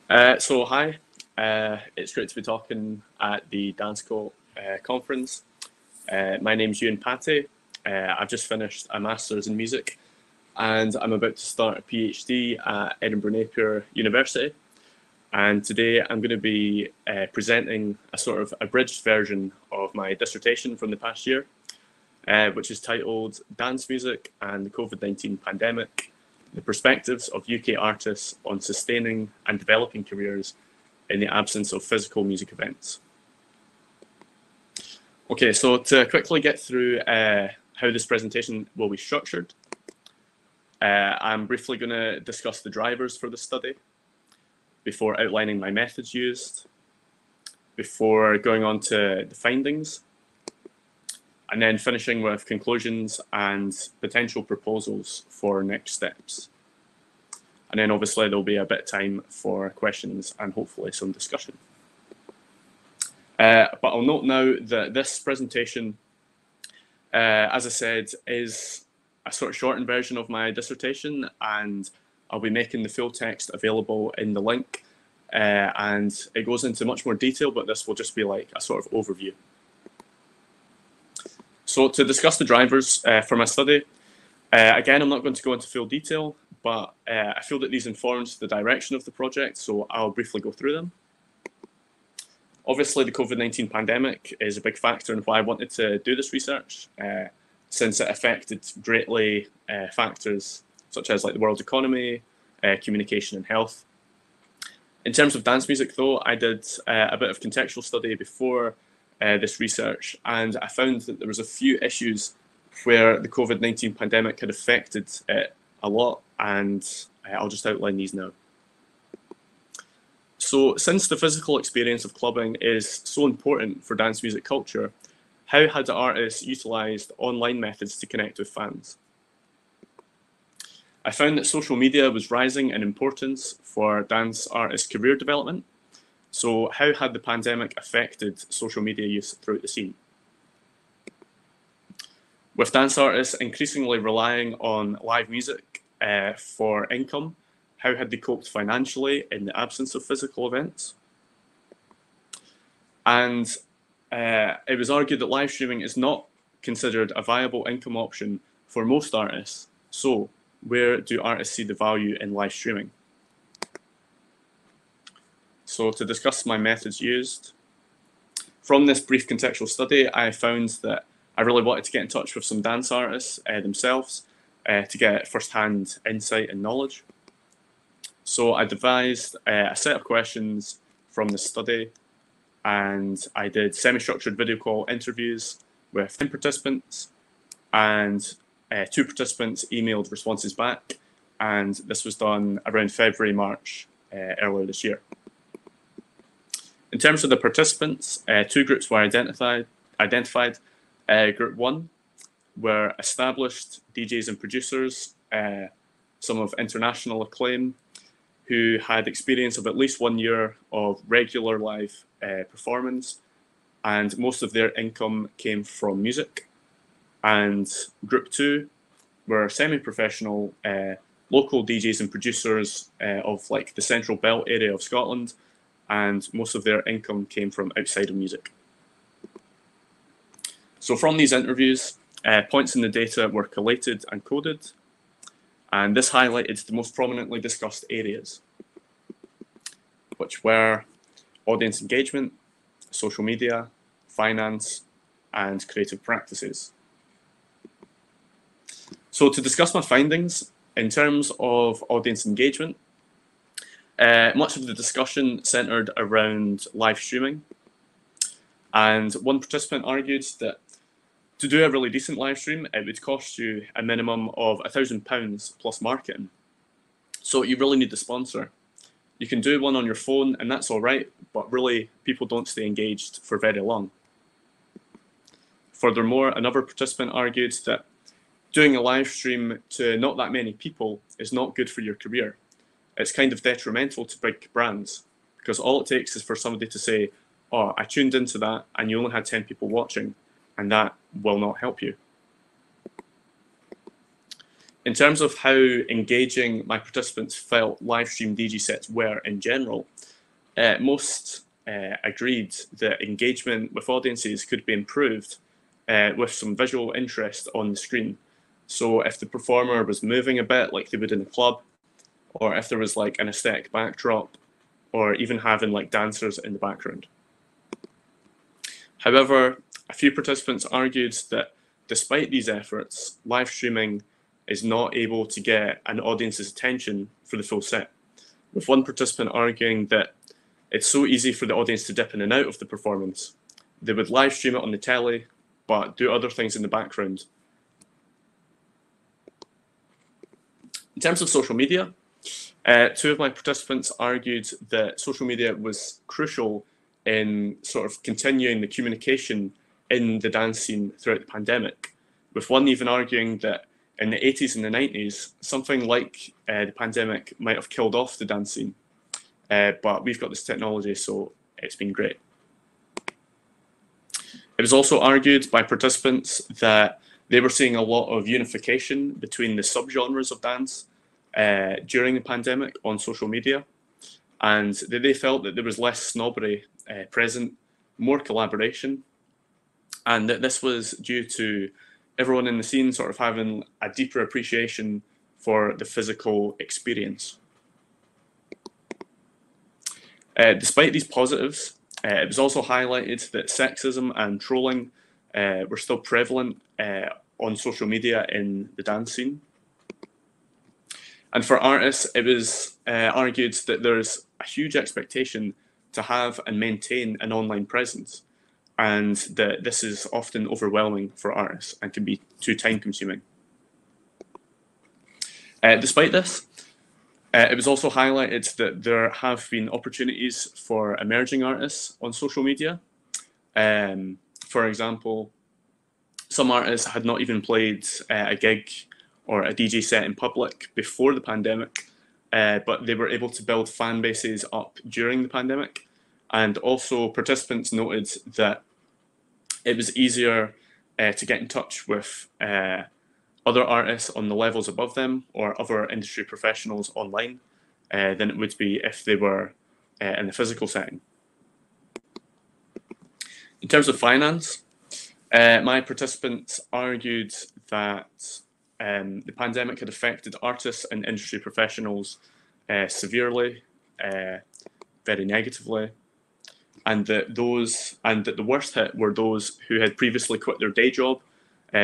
Hi, it's great to be talking at the Dancecult conference. My name's Euan Pattie. I've just finished a Masters in Music and I'm about to start a PhD at Edinburgh Napier University. And today I'm going to be presenting a sort of abridged version of my dissertation from the past year, which is titled Dance Music and the COVID-19 Pandemic, the Perspectives of UK Artists on Sustaining and Developing Careers in the Absence of Physical Music Events. Okay, so to quickly get through how this presentation will be structured, I'm briefly going to discuss the drivers for the study before outlining my methods used, before going on to the findings, and then finishing with conclusions and potential proposals for next steps. And then obviously there'll be a bit of time for questions and hopefully some discussion. But I'll note now that this presentation, as I said, is a sort of shortened version of my dissertation, and I'll be making the full text available in the link. And it goes into much more detail, but this will just be like a sort of overview. So to discuss the drivers for my study, again, I'm not going to go into full detail, but I feel that these informs the direction of the project, so I'll briefly go through them. Obviously, the COVID-19 pandemic is a big factor in why I wanted to do this research, since it affected greatly factors such as like the world economy, communication and health. In terms of dance music though, I did a bit of contextual study before this research, and I found that there was a few issues where the COVID-19 pandemic had affected it a lot, and I'll just outline these now. So since the physical experience of clubbing is so important for dance music culture, how had artists utilised online methods to connect with fans? I found that social media was rising in importance for dance artists' career development. So how had the pandemic affected social media use throughout the scene? With dance artists increasingly relying on live music for income, how had they coped financially in the absence of physical events? And it was argued that live streaming is not considered a viable income option for most artists. So where do artists see the value in live streaming? So to discuss my methods used, from this brief contextual study, I found that I really wanted to get in touch with some dance artists themselves to get first-hand insight and knowledge. So I devised a set of questions from the study, and I did semi-structured video call interviews with 10 participants, and 2 participants emailed responses back, and this was done around February, March earlier this year. In terms of the participants, 2 groups were identified. Group 1 were established DJs and producers, some of international acclaim, who had experience of at least 1 year of regular live performance, and most of their income came from music. And Group 2 were semi-professional local DJs and producers of like the Central Belt area of Scotland, and most of their income came from outside of music. So from these interviews, points in the data were collated and coded, and this highlighted the most prominently discussed areas, which were audience engagement, social media, finance, and creative practices. So to discuss my findings, in terms of audience engagement, much of the discussion centered around live streaming. And one participant argued that to do a really decent live stream, it would cost you a minimum of £1,000 plus marketing. So you really need the sponsor. You can do one on your phone and that's all right, but really people don't stay engaged for very long. Furthermore, another participant argued that doing a live stream to not that many people is not good for your career. It's kind of detrimental to big brands, because all it takes is for somebody to say, oh, I tuned into that and you only had 10 people watching, and that will not help you. In terms of how engaging my participants felt live stream DJ sets were in general, most agreed that engagement with audiences could be improved with some visual interest on the screen. So if the performer was moving a bit like they would in a club, or if there was like an aesthetic backdrop, or even having like dancers in the background. However, a few participants argued that despite these efforts, live streaming is not able to get an audience's attention for the full set, with one participant arguing that it's so easy for the audience to dip in and out of the performance. They would live stream it on the telly, but do other things in the background. In terms of social media, two of my participants argued that social media was crucial in sort of continuing the communication in the dance scene throughout the pandemic, with one even arguing that in the 80s and the 90s, something like the pandemic might have killed off the dance scene. But we've got this technology, so it's been great. It was also argued by participants that they were seeing a lot of unification between the subgenres of dance during the pandemic on social media, and that they felt that there was less snobbery present, more collaboration, and that this was due to everyone in the scene sort of having a deeper appreciation for the physical experience. Despite these positives, it was also highlighted that sexism and trolling were still prevalent on social media in the dance scene. And for artists, it was argued that there's a huge expectation to have and maintain an online presence, and that this is often overwhelming for artists and can be too time-consuming. Despite this, it was also highlighted that there have been opportunities for emerging artists on social media. For example, some artists had not even played a gig or a DJ set in public before the pandemic, but they were able to build fan bases up during the pandemic. And also participants noted that it was easier to get in touch with other artists on the levels above them or other industry professionals online than it would be if they were in a physical setting. In terms of finance, my participants argued that the pandemic had affected artists and industry professionals severely, very negatively, and that the worst hit were those who had previously quit their day job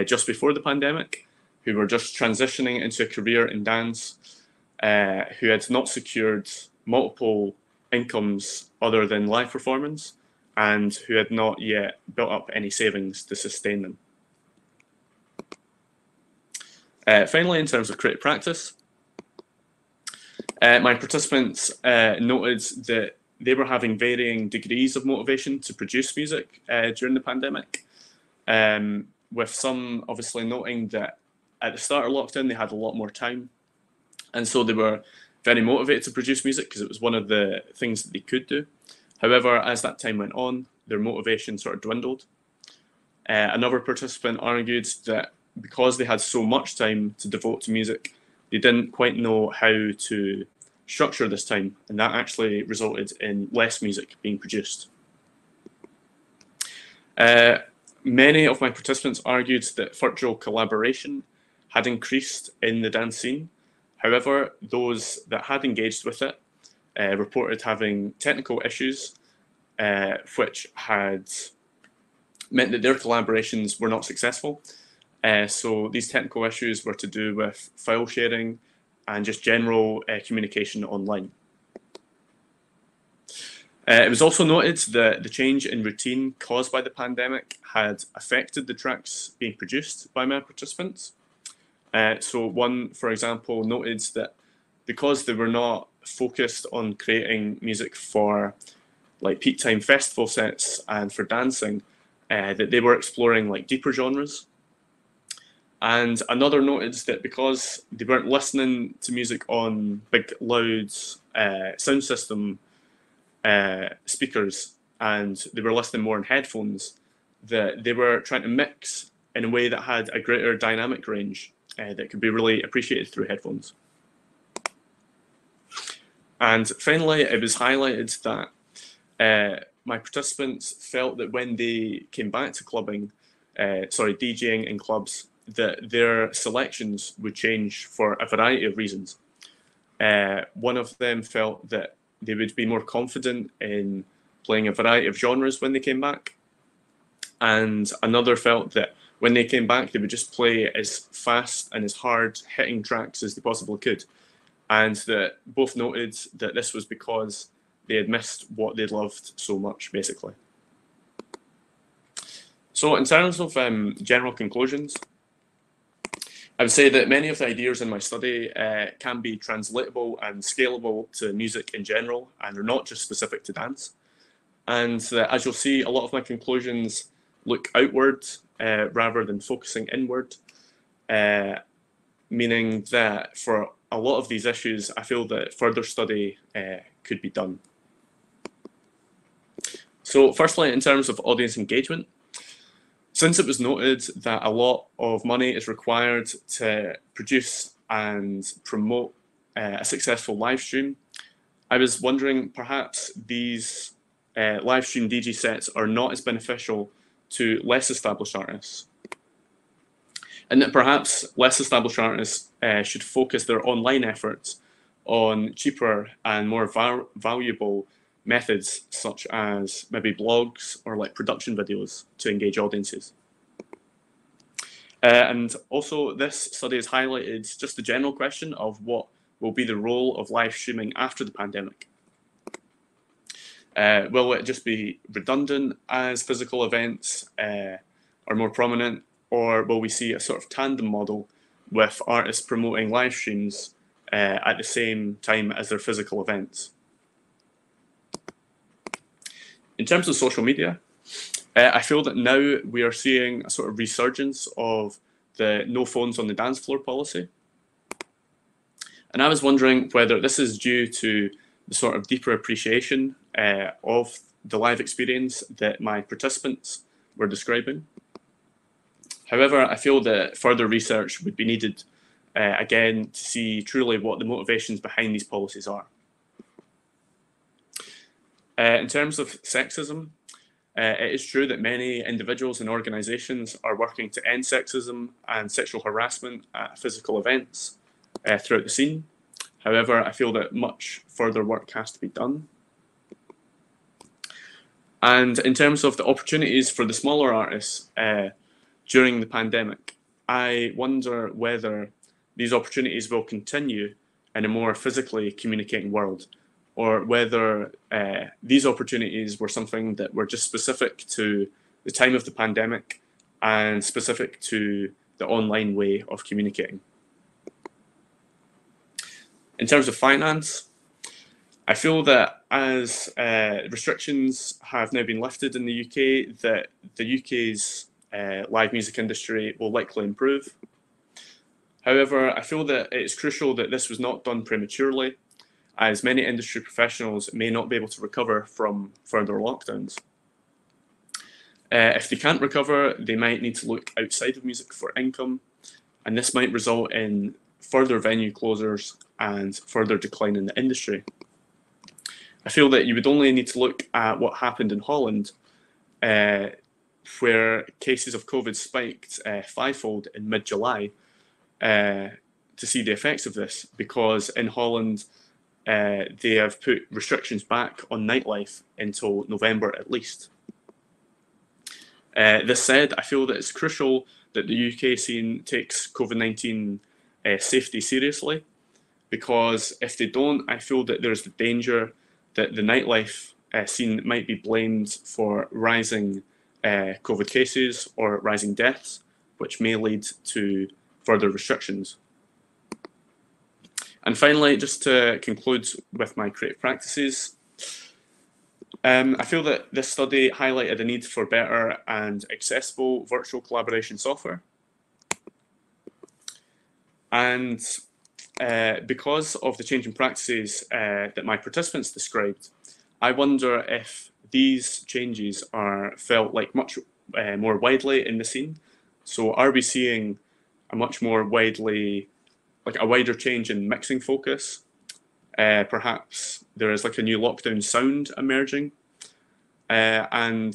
just before the pandemic, who were just transitioning into a career in dance, who had not secured multiple incomes other than live performance, and who had not yet built up any savings to sustain them. Finally, in terms of creative practice, my participants noted that they were having varying degrees of motivation to produce music during the pandemic, with some obviously noting that at the start of lockdown they had a lot more time, and so they were very motivated to produce music because it was one of the things that they could do. However, as that time went on, their motivation sort of dwindled. Another participant argued that because they had so much time to devote to music, they didn't quite know how to structure this time, and that actually resulted in less music being produced. Many of my participants argued that virtual collaboration had increased in the dance scene. However, those that had engaged with it reported having technical issues, which had meant that their collaborations were not successful. So these technical issues were to do with file sharing and just general communication online. It was also noted that the change in routine caused by the pandemic had affected the tracks being produced by my participants. So one, for example, noted that because they were not focused on creating music for like peak time festival sets and for dancing, that they were exploring like deeper genres. And another noted that because they weren't listening to music on big, loud sound system speakers, and they were listening more on headphones, that they were trying to mix in a way that had a greater dynamic range that could be really appreciated through headphones. And finally, it was highlighted that my participants felt that when they came back to DJing in clubs, that their selections would change for a variety of reasons. One of them felt that they would be more confident in playing a variety of genres when they came back. And another felt that when they came back, they would just play as fast and as hard hitting tracks as they possibly could. And that both noted that this was because they had missed what they loved so much, basically. So in terms of general conclusions, I would say that many of the ideas in my study can be translatable and scalable to music in general, and are not just specific to dance. And as you'll see, a lot of my conclusions look outward rather than focusing inward, meaning that for a lot of these issues, I feel that further study could be done. So firstly, in terms of audience engagement, since it was noted that a lot of money is required to produce and promote a successful live stream, I was wondering perhaps these live stream DJ sets are not as beneficial to less established artists, and that perhaps less established artists should focus their online efforts on cheaper and more valuable methods, such as maybe blogs or like production videos to engage audiences. And also, this study has highlighted just the general question of what will be the role of live streaming after the pandemic. Will it just be redundant as physical events are more prominent, or will we see a sort of tandem model with artists promoting live streams at the same time as their physical events? In terms of social media, I feel that now we are seeing a sort of resurgence of the no phones on the dance floor policy. And I was wondering whether this is due to the sort of deeper appreciation of the live experience that my participants were describing. However, I feel that further research would be needed again to see truly what the motivations behind these policies are. In terms of sexism, it is true that many individuals and organisations are working to end sexism and sexual harassment at physical events throughout the scene. However, I feel that much further work has to be done. And in terms of the opportunities for the smaller artists during the pandemic, I wonder whether these opportunities will continue in a more physically communicating world, or whether these opportunities were something that were just specific to the time of the pandemic and specific to the online way of communicating. In terms of finance, I feel that as restrictions have now been lifted in the UK, that the UK's live music industry will likely improve. However, I feel that it's crucial that this was not done prematurely, as many industry professionals may not be able to recover from further lockdowns. If they can't recover, they might need to look outside of music for income, and this might result in further venue closures and further decline in the industry. I feel that you would only need to look at what happened in Holland, where cases of COVID spiked fivefold in mid-July, to see the effects of this, because in Holland, they have put restrictions back on nightlife until November at least. This said, I feel that it's crucial that the UK scene takes COVID-19 safety seriously, because if they don't, I feel that there's the danger that the nightlife scene might be blamed for rising COVID cases or rising deaths, which may lead to further restrictions. And finally, just to conclude with my creative practices, I feel that this study highlighted a need for better and accessible virtual collaboration software. And because of the changing practices that my participants described, I wonder if these changes are felt like much more widely in the scene. So are we seeing a much more widely, like a wider change in mixing focus. Perhaps there is like a new lockdown sound emerging. And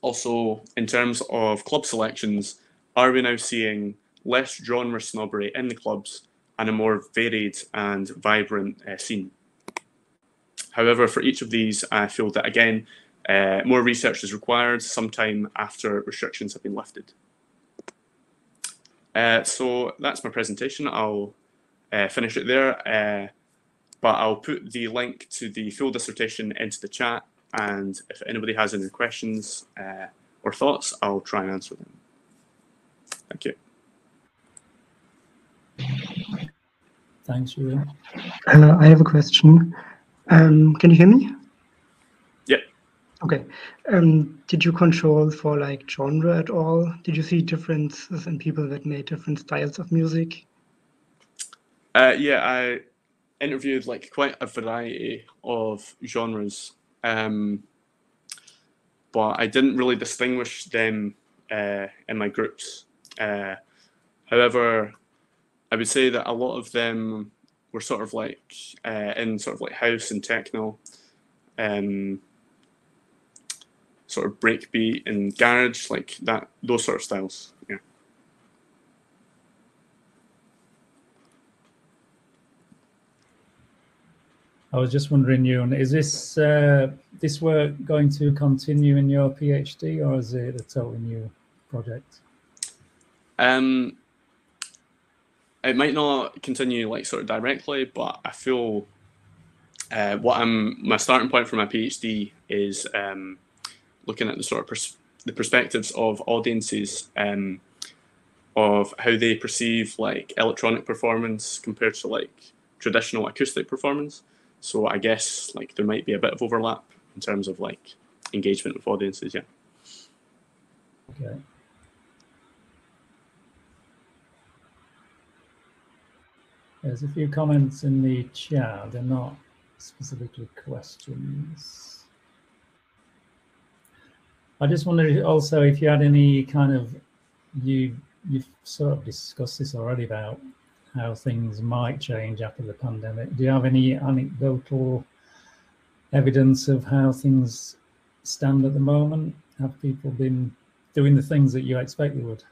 also in terms of club selections, are we now seeing less genre snobbery in the clubs and a more varied and vibrant scene? However, for each of these, I feel that, again, more research is required sometime after restrictions have been lifted. So that's my presentation. I'll finish it there, but I'll put the link to the full dissertation into the chat, and if anybody has any questions or thoughts, I'll try and answer them. Thank you. Thanks, Euan. I have a question. Can you hear me? Yeah. Okay. Did you control for like genre at all? Did you see differences in people that made different styles of music? Yeah, I interviewed like quite a variety of genres, but I didn't really distinguish them in my groups. However, I would say that a lot of them were sort of like in sort of like house and techno, sort of breakbeat and garage, like that, those sort of styles. Yeah. I was just wondering, Euan, is this this work going to continue in your PhD, or is it a totally new project? It might not continue like sort of directly, but I feel my starting point for my PhD is looking at the sort of the perspectives of audiences, of how they perceive like electronic performance compared to like traditional acoustic performance. So I guess like there might be a bit of overlap in terms of like engagement with audiences. Yeah. Okay. There's a few comments in the chat. They're not specifically questions. I just wondered also if you had any kind of, you've sort of discussed this already about how things might change after the pandemic. Do you have any anecdotal evidence of how things stand at the moment? Have people been doing the things that you expect they would?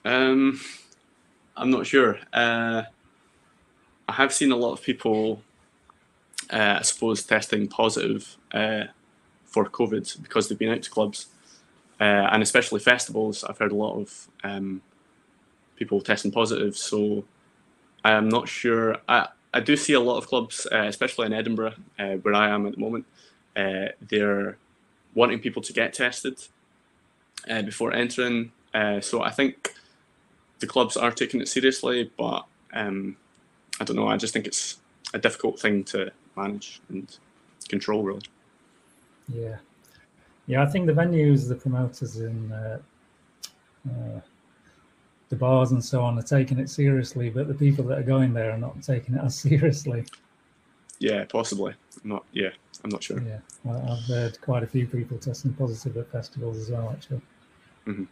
I'm not sure. I have seen a lot of people, I suppose, testing positive for COVID because they've been out to clubs, and especially festivals. I've heard a lot of people testing positive, so I'm not sure. I do see a lot of clubs, especially in Edinburgh, where I am at the moment. They're wanting people to get tested before entering. So I think the clubs are taking it seriously, but I don't know. I just think it's a difficult thing to manage and control, really. Yeah. Yeah, I think the venues, the promoters in the bars and so on are taking it seriously, but the people that are going there are not taking it as seriously. Yeah, possibly. I'm not sure. Yeah, I've heard quite a few people testing positive at festivals as well, actually. Mm-hmm.